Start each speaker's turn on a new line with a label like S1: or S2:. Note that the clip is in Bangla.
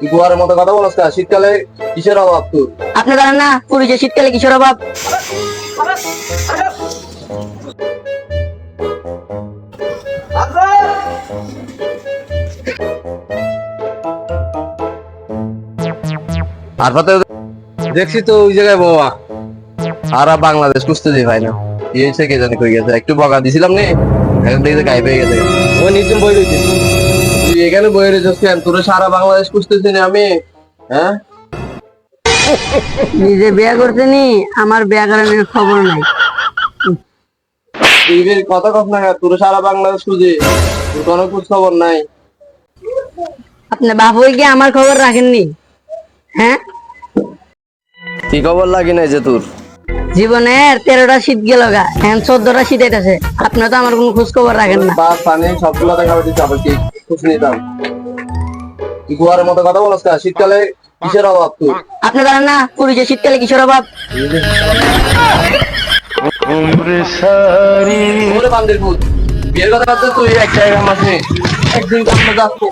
S1: গুয়ারের মতো কথা বলছ না, শীতকালে কিসের অভাব তোর?
S2: আপনি জানেন না পুরুষের শীতকালে কিশোর অভাব?
S1: আর পাতে দেখছি তো ওই জায়গায় বাবা আর বাংলাদেশ খুঁজতে ভাই না কি হয়েছে কে জানি কই গেছে, একটু বকা দিছিলাম নে এখন দেখে গায়েব হয়ে গেছে। ও নিচে বই রয়েছে, তুই এখানে বই রয়েছিস কেন? তোর সারা বাংলাদেশ খুঁজতেছি না আমি, হ্যাঁ?
S2: নিজে বিয়ে করতেনি, আমার বিয়ে করানোর খবর নাই।
S1: তুই বের কথা কস না কেন? তোর সারা বাংলাদেশ খুঁজে তোর কোনো খোঁজ খবর নাই।
S2: আপনি বাপ হয়ে গিয়ে আমার খবর রাখেননি, হ্যাঁ?
S1: কি খবর লাগি নাই যে তোর?
S2: জীবনের 13টা শীত গেল গা, এখন 14টা শীত আইতাছে, আপনি তো আমার কোনো খোঁজ খবর রাখেন না।
S1: বাস পানি সবগুলো দেখা দিচ্ছে, আবার কি খোঁজ নিতাম? তুই গুয়ারের মতো কথা বলছ না, শীতকালে কিসের অভাব তোর?
S2: আপনি জানেন না পুরুষের শীতকালে কিশোর অভাব?
S1: ওরে বান্দির পুত, বিয়ের কথা তুই এক জায়গায় মাসে একদিন কামনা যাচ্ছে